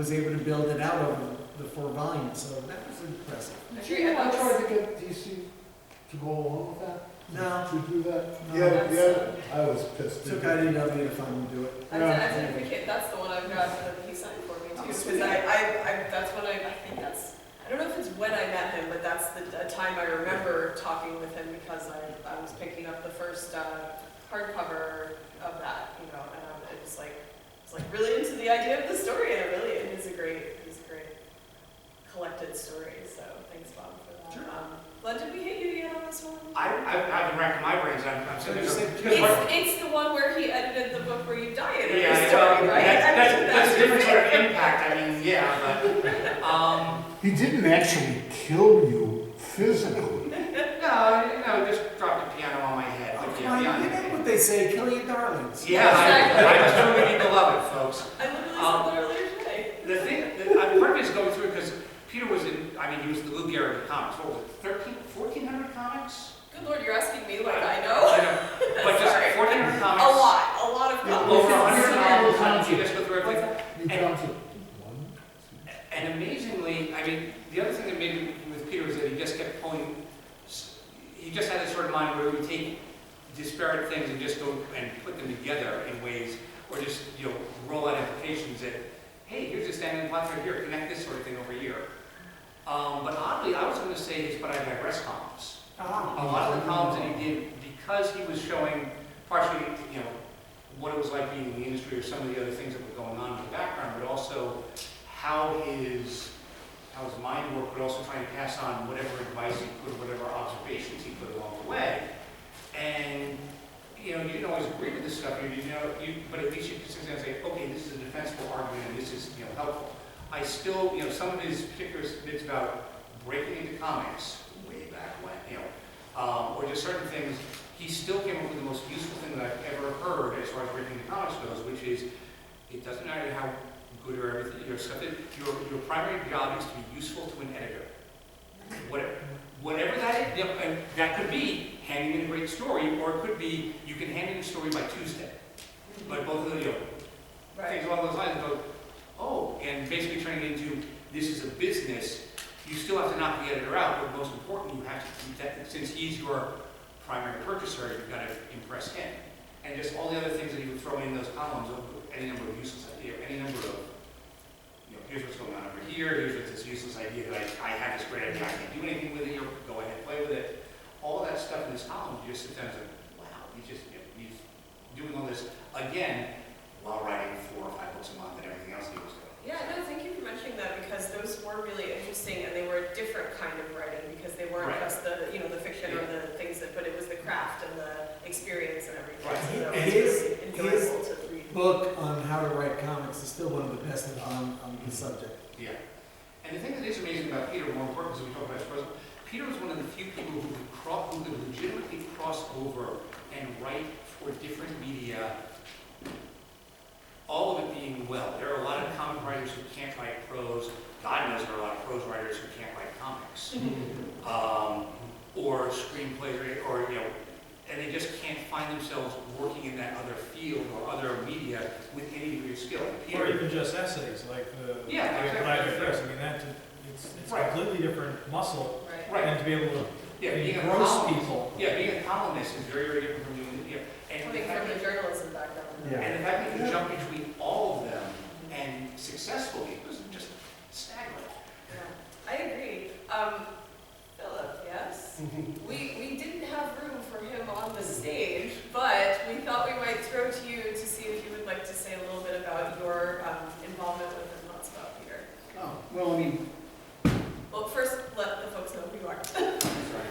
was able to build it out over the 4 volumes, so that was impressive. Did you try to get DC to go along with that? No. To do that? No. Yeah, I was pissed. Took IDW to finally do it. That's the one I've got that he signed for me too. Because that's when I think that's, I don't know if it's when I met him, but that's the time I remember talking with him because I was picking up the first hardcover of that, you know, and it was like really into the idea of the story, and it is a great collected story. So thanks, Bob, for that. Sure. Glenn, did we hit you yet on this one? I've been racking my brains. I'm sitting It's the one where he edited the book where you die in yeah, the story, right? That's a different sort of impact. I mean, yeah, but He didn't actually kill you physically. no, just dropped a piano on my head. Oh, Like, come on, you know what they say, kill your darlings. Yeah, I was doing it beloved, folks. I literally said that earlier today. The thing, part of me is going through it because Peter was he was the Lou Gehrig of comics. What was it, 1,400 comics? Good Lord, you're asking me like I know. I know. But just 1,400 comics. A lot of comics. Over 100 novels. You just go through everything. You counted And amazingly, I mean, the other thing that made me with Peter was that he just kept pulling, he just had this sort of mind where he would take disparate things and just go and put them together in ways, or just, roll out applications that, hey, here's a standing platform here, connect this sort of thing over here. But oddly, I was going to say his But I Digress columns. A lot of the columns that he did, because he was showing partially, what it was like being in the industry or some of the other things that were going on in the background, but also how his mind worked, but also trying to pass on whatever advice he could, whatever observations he put along the way. And you didn't always agree with this stuff, but at least you could sit there and say, okay, this is a defensible argument, and this is helpful. I still, some of his particular bits about breaking into comics way back when, or just certain things, he still came up with the most useful thing that I've ever heard as far as breaking into comics goes, which is, it doesn't matter how good or everything, your stuff is, your primary job is to be useful to an editor. Whatever that is, and that could be handing in a great story, or it could be you can hand in a story by Tuesday. Like both of the things along those lines go, oh, and basically turning it into this is a business. You still have to knock the editor out, but most important, you have to keep that, since he's your primary purchaser, you've got to impress him. And just all the other things that he would throw in those columns, any number of useless ideas, any number of, here's what's going on over here, here's what's this useless idea that I have this great idea, I can't do anything with it, or go ahead and play with it. All that stuff in this column, you just sit down and say, wow, he's doing all this, again, while writing 4 or 5 books a month and everything else he was doing. Yeah, no, thank you for mentioning that, because those were really interesting, and they were a different kind of writing, because they weren't just the fiction or the things but it was the craft and the experience and everything. Right. So that was really enjoyable to read. Book on how to write comics is still one of the best on the subject. Yeah. And the thing that is amazing about Peter, more important, as we talk about his present, Peter was one of the few people who could legitimately cross over and write for different media, all of it being well. There are a lot of comic writers who can't write prose. God knows there are a lot of prose writers who can't write comics. Or screenplays, or and they just can't find themselves working in that other field or other media with any degree of skill. Or even just essays, like the collaborators. I mean, it's a completely different muscle, and to be able to engross people. Yeah, being a columnist is very, very different from doing and coming from the journalism background. Yeah. And the fact that you jump between all of them and successfully was just staggering. Yeah, I agree. Philip, yes? We didn't have room for him on the stage, but we thought we might throw to you to see if you would like to say a little bit about your involvement with and thoughts about Peter. Oh, well, I mean... Well, first, let the folks know who you are.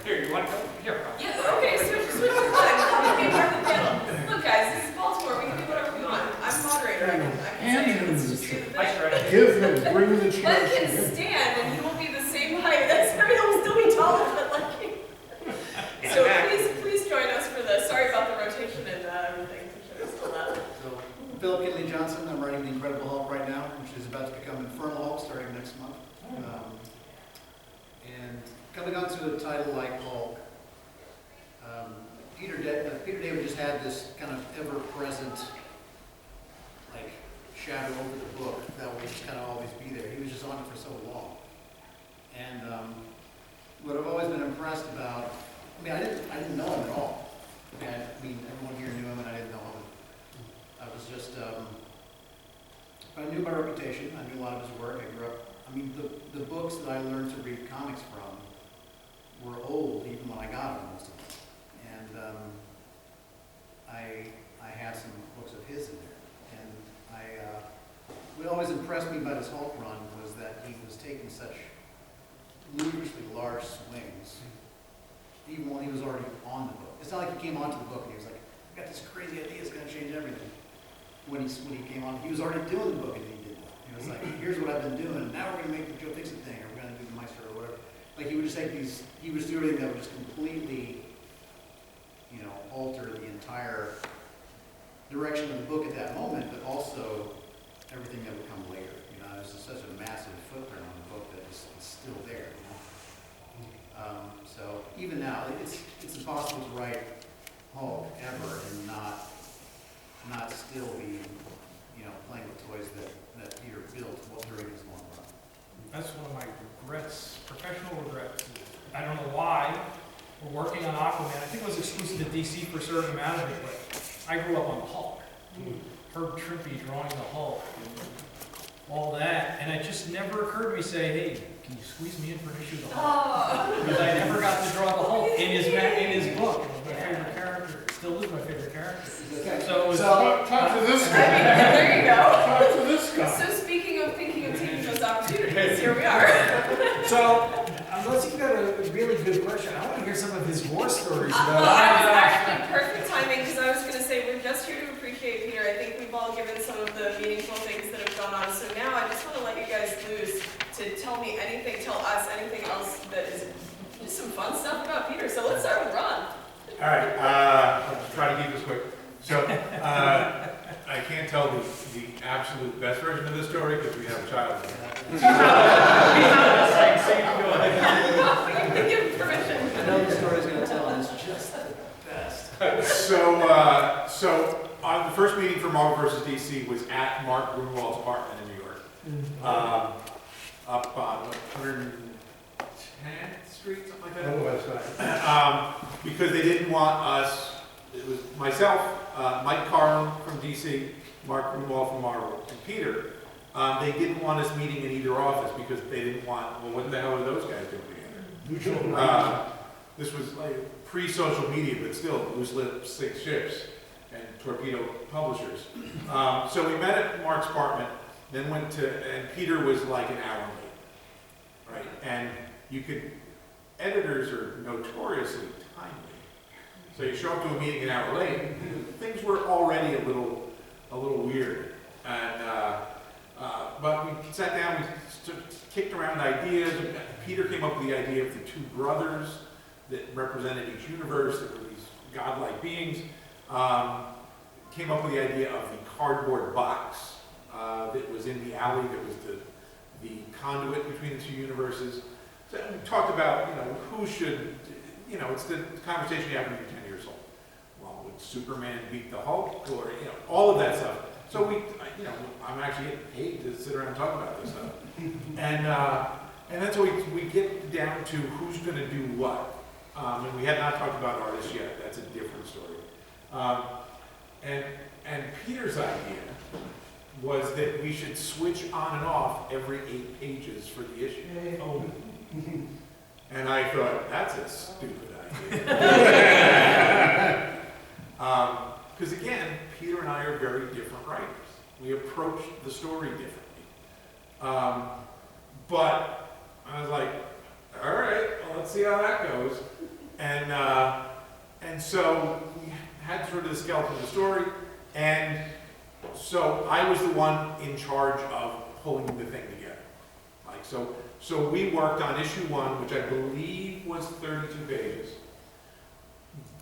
Here, you want to go? Here. Yeah, okay, switch your time. Come be part of the panel. Look, guys, this is Baltimore. We can do whatever we want. I'm a moderator. I can say, let's just do the thing. Give him, bring the chair. Glenn can stand, and he will be the same height as him. He'll still be taller, but like you. So please join us for the, sorry about the rotation and everything. So, Philip Kinley Johnson, I'm writing The Incredible Hulk right now, which is about to become Infernal Hulk starting next month. And coming onto a title like Hulk, Peter David just had this kind of ever-present, like, shadow over the book that will just kind of always be I knew my reputation, I knew a lot of his work, I grew up, I mean, the books that I learned to read comics from were old, even when I got them, most of them. And I had some books of his in there. And what always impressed me about his Hulk run was that he was taking such ludicrously large swings, even when he was already on the book. It's not like he came onto the book and he was like, I've got this crazy idea, it's going to change everything. When he came on, he was already doing the book and he did that. He was like, here's what I've been doing, and now we're going to make the Joe Fixit thing, or we're going to do the Meister or whatever. Like he would just take these, he was doing everything that would just completely, you know, alter the entire direction of the book at that moment, but also everything that would come later. You know, it's just such a massive footprint on the book that is still there. You know? So even now, it's impossible to write Hulk ever and not still be, you know, playing with toys that Peter built during his long run. That's one of my regrets, professional regrets. I don't know why. We're working on Aquaman. I think it was exclusive to DC for a certain amount of it, but I grew up on the Hulk. Herb Trimpe drawing the Hulk and all that, and it just never occurred to me to say, hey, can you squeeze me in for an issue of the Hulk? Because I never got to draw the Hulk in his book. It was my favorite character. It still is my favorite character. Okay. So it was talk to this guy. There you go. Talk to this guy. So speaking of thinking of taking those opportunities, here we are. So, unless you've got a really good question, I want to hear some of his war stories about That was actually perfect timing, because I was going to say, we're just here to appreciate Peter. I think we've all given some of the meaningful things that have gone on. So now I just want to let you guys loose to tell me anything, tell us anything else that is just some fun stuff about Peter. So let's start with Ron. All right, I'll try to keep this quick. So, I can't tell the absolute best version of this story because we have a child. You can give him permission. I know the story's going to tell, and it's just the best. So the first meeting for Marvel vs. DC was at Mark Grunwald's apartment in New York, up on 110th Street, something like that. Because they didn't want us. It was myself, Mike Carlin from DC, Mark Grunwald from Marvel, and Peter. They didn't want us meeting in either office because they didn't want. Well, what the hell are those guys doing together? This was like pre-social media, but still, loose lips, six ships, and torpedo publishers. So we met at Mark's apartment, then went to, and Peter was like an hour late, right? And you could, editors are notoriously timely. So you show up to a meeting an hour late, things were already a little weird. And, but we sat down, we kicked around ideas. Peter came up with the idea of the two brothers that represented each universe, that were these godlike beings. Came up with the idea of the cardboard box that was in the alley, that was the conduit between the two universes. So we talked about, who should, it's the conversation you have when you're 10 years old. Well, would Superman beat the Hulk, or all of that stuff. So we, I'm actually getting paid to sit around and talk about this stuff. And then so we get down to who's going to do what. And we had not talked about artists yet. That's a different story. And Peter's idea was that we should switch on and off every 8 pages for the issue. oh, And I thought, that's a stupid idea. Because again, Peter and I are very different writers. We approach the story differently. But I was like, all right, well, let's see how that goes. And so we had sort of the skeleton of the story. And so I was the one in charge of pulling the thing together. So we worked on issue 1, which I believe was 32 pages,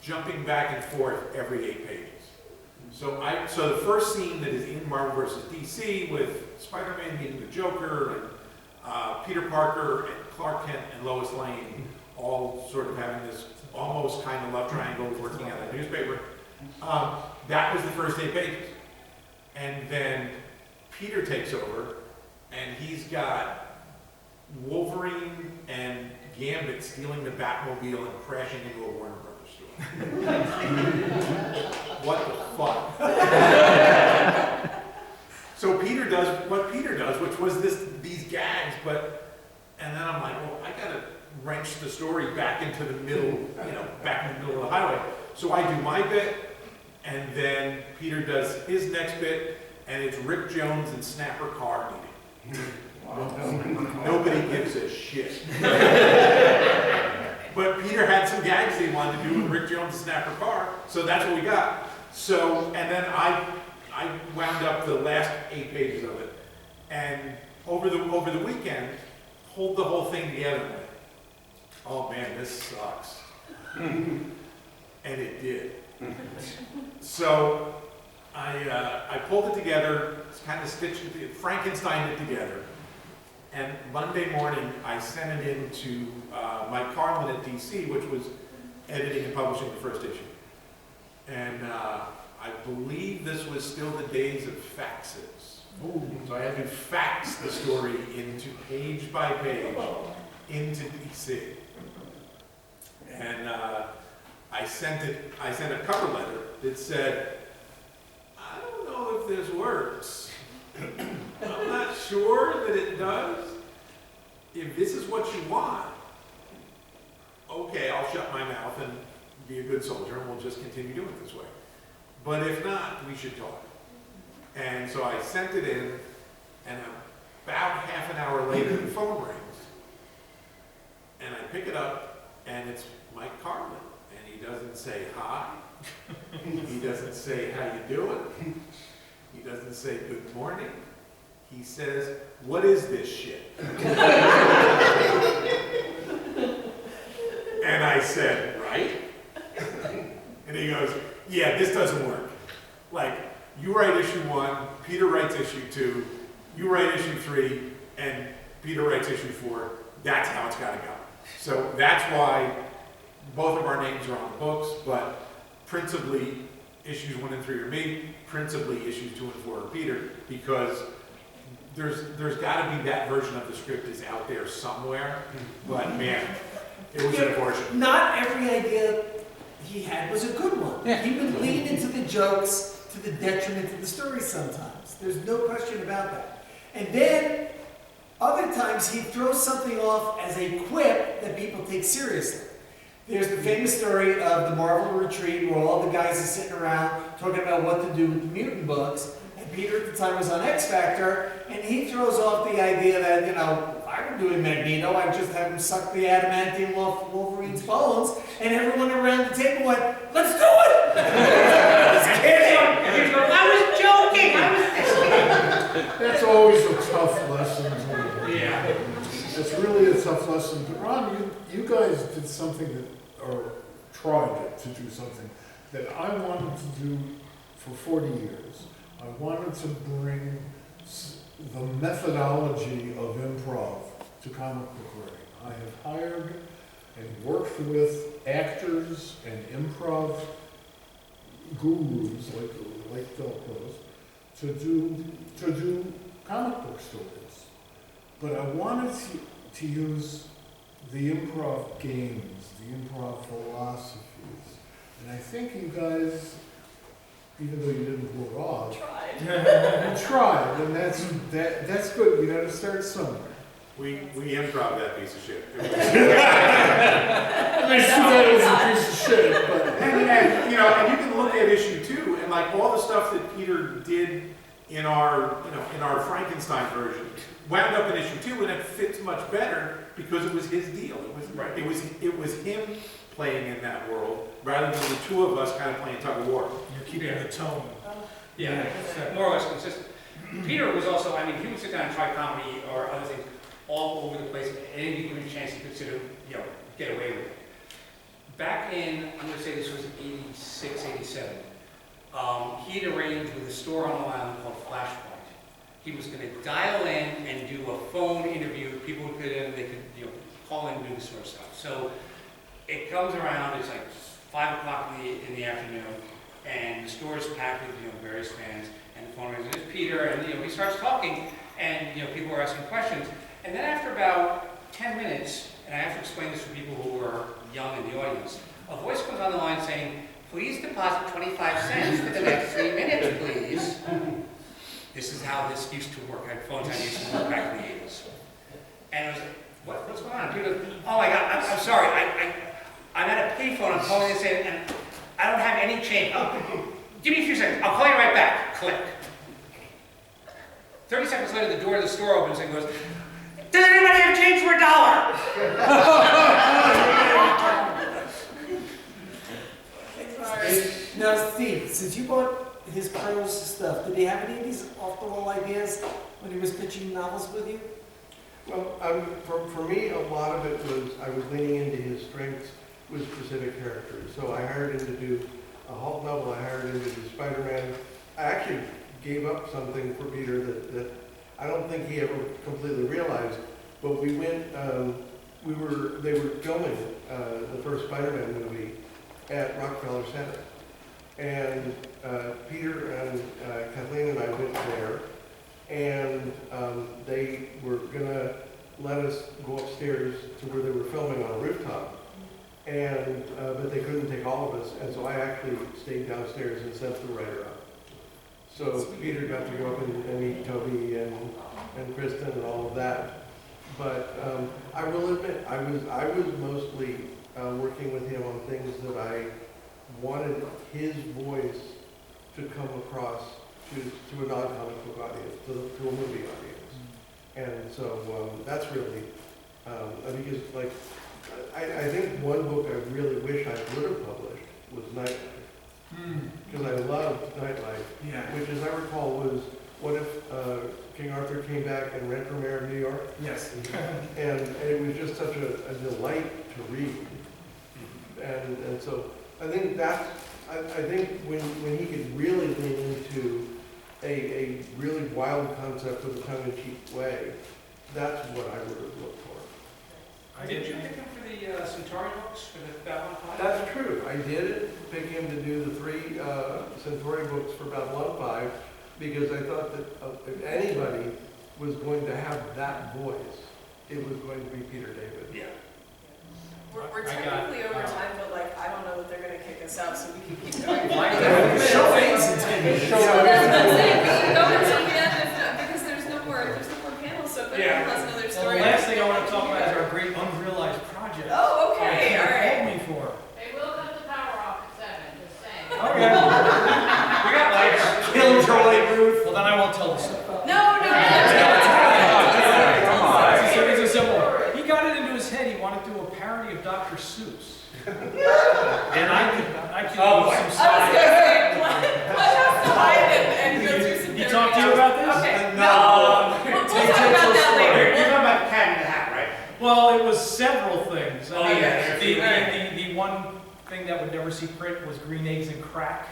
jumping back and forth every 8 pages. So the first scene that is in Marvel vs. DC with Spider-Man meeting the Joker and Peter Parker and Clark Kent and Lois Lane all sort of having this almost kind of love triangle working out a newspaper. That was the first 8 pages. And then Peter takes over and he's got Wolverine and Gambit stealing the Batmobile and crashing into a Warner Brothers store. What the fuck? So Peter does what Peter does, which was these gags, and then I'm like, well, I gotta wrench the story back into the middle, back in the middle of the highway. So I do my bit, and then Peter does his next bit, and it's Rick Jones and Snapper Carr meeting. Nobody gives a shit. But Peter had some gags he wanted to do with Rick Jones and Snapper Carr, so that's what we got. So, and then I wound up the last 8 pages of it, and over the weekend, pulled the whole thing together and went, oh man, this sucks. And it did. So I pulled it together, kind of stitched it, Frankensteined it together. And Monday morning, I sent it in to Mike Carlin at DC, which was editing and publishing the first issue. And I believe this was still the days of faxes. So I had to fax the story into page by page into DC. And I sent a cover letter that said, I don't know if this works. I'm not sure that it does. If this is what you want, okay, I'll shut my mouth and be a good soldier and we'll just continue doing it this way. But if not, we should talk. And so I sent it in, and about half an hour later, the phone rings. And I pick it up, and it's Mike Carlin. And he doesn't say hi. He doesn't say, how you doing? He doesn't say, good morning. He says, what is this shit? And I said, right? And he goes, yeah, this doesn't work. Like, you write issue 1, Peter writes issue 2, you write issue 3, and Peter writes issue 4. That's how it's got to go. So that's why both of our names are on the books, but principally issues 1 and 3 are me, principally issues 2 and 4 are Peter, because there's got to be that version of the script is out there somewhere, but man, it was unfortunate. Not every idea he had was a good one. Yeah. He would lean into the jokes to the detriment of the story sometimes. There's no question about that. And then, other times, he throws something off as a quip that people take seriously. There's the famous story of the Marvel Retreat where all the guys are sitting around talking about what to do with the mutant books. And Peter at the time was on X Factor, and he throws off the idea that, if I were doing Magneto, I'd just have him suck the adamantium off Wolverine's bones, and everyone around the table went, let's do it! Just kidding! I was joking! That's always a tough lesson. Yeah. It's really a tough lesson. But Ron, you guys did something or tried to do something that I wanted to do for 40 years. I wanted to bring the methodology of improv to comic book writing. I have hired and worked with actors and improv gurus like Delcos to do comic book stories. But I wanted to use the improv games, the improv philosophies. And I think you guys, even though you didn't pull it off, you tried, and that's good. You got to start somewhere. We improv that piece of shit. I mean, that was a piece of shit, but And you can look at issue 2 and like all the stuff that Peter did in our Frankenstein version wound up in issue 2, and it fits much better because it was his deal. It was him playing in that world rather than the two of us kind of playing tug of war. You're keeping the tone. Yeah, it's more or less consistent. Peter was also, he would sit down and try comedy or other things all over the place, and any given chance he could sort of, get away with it. Back in, I'm going to say this was 86, 87, he had arranged with a store on Long Island called Flashpoint. He was going to dial in and do a phone interview. People could, they could, call in and do this sort of stuff. So it comes around, it's like 5 o'clock in the afternoon, and the store is packed with, various fans, and the phone rings, and it's Peter, and, he starts talking, and, people are asking questions. And then after about 10 minutes, and I have to explain this for people who are young in the audience, a voice comes on the line saying, please deposit 25 cents for the next 3 minutes, please. this is how this used to work. I had phones I used to work back in the 80s. And I was like, what's going on? People goes, oh my God, I'm sorry. I'm at a payphone. I'm calling this in, and I don't have any change. Oh, give me a few seconds. I'll call you right back. Click. 30 seconds later, the door of the store opens and goes, does anybody have change for $1? Now, Steve, since you bought his prose stuff, did he have any of these off-the-wall ideas when he was pitching novels with you? Well, for me, a lot of it was, I was leaning into his strengths with specific characters. So I hired him to do a Hulk novel, I hired him to do Spider-Man. I actually gave up something for Peter that I don't think he ever completely realized, but we went, they were filming the first Spider-Man movie at Rockefeller Center. And Peter and Kathleen and I went there, and they were gonna let us go upstairs to where they were filming on a rooftop. And, but they couldn't take all of us, and so I actually stayed downstairs and sent the writer up. So Peter got to go up and meet Toby and Kristen and all of that. But I will admit, I was mostly working with him on things that I wanted his voice to come across to a non-comic book audience, to a movie audience. And so that's really, because like, I think one book I really wish I would have published was Nightlife. Because I loved Nightlife, Yeah. which as I recall was, what if King Arthur came back and ran for mayor of New York? Yes. And it was just such a delight to read. And so I think I think when he could really lean into a really wild concept with a tongue-in-cheek way, that's what I would have looked for. Did you pick him for the Centauri books for the Babylon 5? That's true. I did pick him to do the 3 Centauri books for Babylon 5 because I thought that if anybody was going to have that voice, it was going to be Peter David. Yeah. We're technically over time, but like, I don't know that they're gonna kick us out, so we can keep going. Show things in 10 minutes. So that's what I'm saying, we can go until the end because there's no more panels, so if anyone has another Well, story. the last thing I want to talk about is our great unrealized project. Oh, okay, all right. Called me for. They will cut the power off at 7, just saying. Okay. We got lights. Killjoy Ruth. Well, then I won't tell the story. No. It's a simple. He got it into his head. He wanted to do a parody of Dr. Seuss. And I could do some I was gonna side. say, Glenn has to hide and go through some. He talked to you about this? Okay, No. we'll talk about that later. You're talking about Cat in the Hat, right? Well, it was several things. Oh, yeah. The one thing that would never see print was green eggs and crack.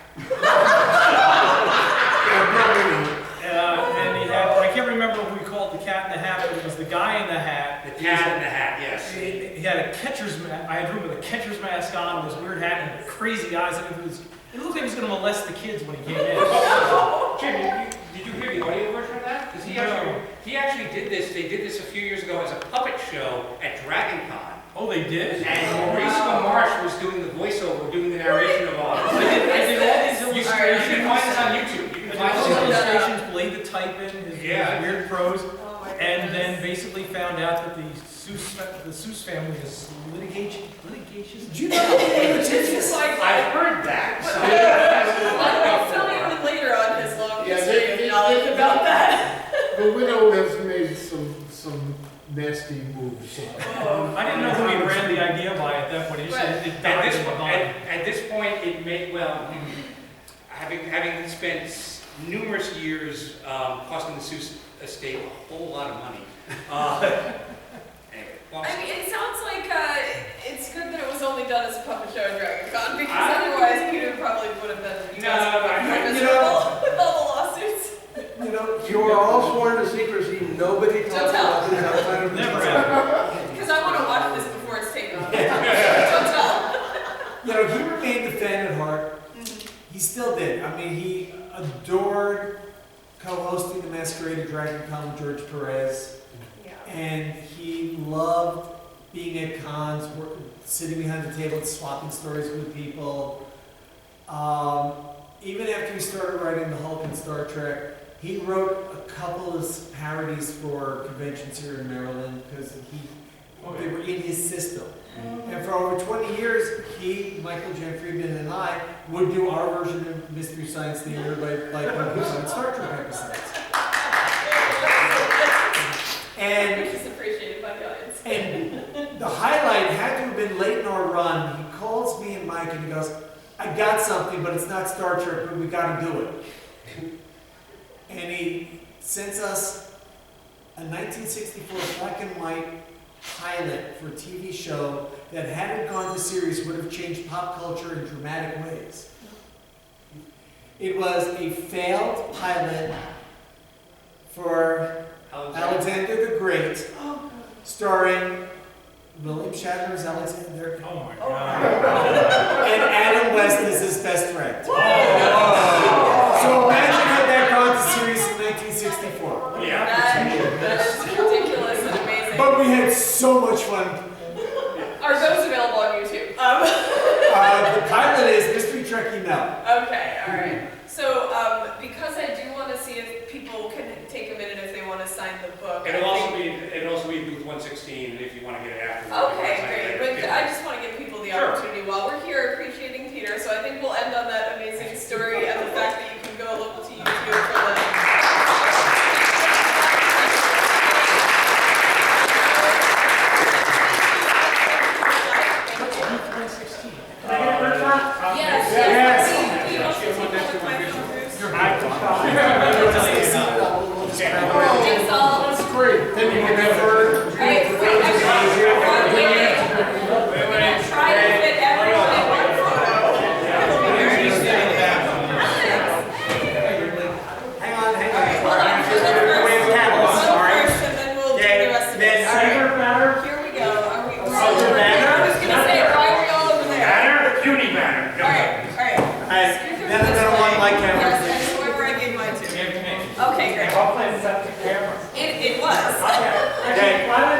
And he had, I can't remember what we called the cat in the hat, but it was the guy in the hat. The Cat in the Hat, yes. He had a catcher's mask. I had room with a catcher's mask on, this weird hat, and crazy eyes. And it looked like he was going to molest the kids when he came in. Jim, did you hear the audio version of that? Because he actually did this. They did this a few years ago as a puppet show at Dragon Con. Oh, they did? And Maurice Marsh was doing the voiceover, doing the narration of all this. I did all these You illustrations. can find this on YouTube. You can I find did this all on these YouTube. illustrations, Blade the type in, his weird prose. Oh my And then goodness. basically found out that the Seuss family is litigious. Did you know It's just like, I've heard that. So. I'll fill you in later on his long Yeah, history of knowledge about that. The widow has made some nasty moves. I didn't know who he ran the idea by at that point. He just said it At died this, in the point, vine. at this point, it may, well, having spent numerous years costing the Seuss estate a whole lot of money. Anyway, well, I mean, it sounds like it's good that it was only done as a puppet show at Dragon Con, because otherwise Peter probably would have been miserable with all the lawsuits. You know, you are all sworn to secrecy. Nobody talks Don't tell. about this outside of Never this. happened. Because I want to watch this before it's taken off. Don't tell. You know, he remained a fan at heart. He still did. I mean, he adored co-hosting the Masquerade at Dragon Con with George Perez. Yeah. And he loved being at cons, sitting behind the table, swapping stories with people. Even after he started writing the Hulk and Star Trek, He wrote a couple of parodies for conventions here in Maryland because they were in his system. And for over 20 years, he, Michael J. Friedman, and I would do our version of Mystery Science Theater like when he was on Star Trek episodes. Which is appreciated by the audience. And the highlight had to have been late in our run. He calls me and Mike and he goes, I got something, but it's not Star Trek, but we got to do it. And he sends us a 1964 black and white pilot for a TV show that, had it gone to series, would have changed pop culture in dramatic ways. It was a failed pilot for Alexander the Great, starring William Shatner as Alexander, Oh my God. and Adam West as his best friend. So imagine had that gone to series in 1964. Yeah. That is ridiculous and amazing. But we had so much fun. Are those available on YouTube? The pilot is Mystery Trekkie Now. Okay, all right. So, because I do want to see if people can take a minute if they want to sign the book. It'll also be booth 116 if you want to get it after. Okay, great. But I just want to give people the opportunity while we're here appreciating Peter. So I think we'll end on that amazing story and the fact that you can go look to YouTube for the. Okay.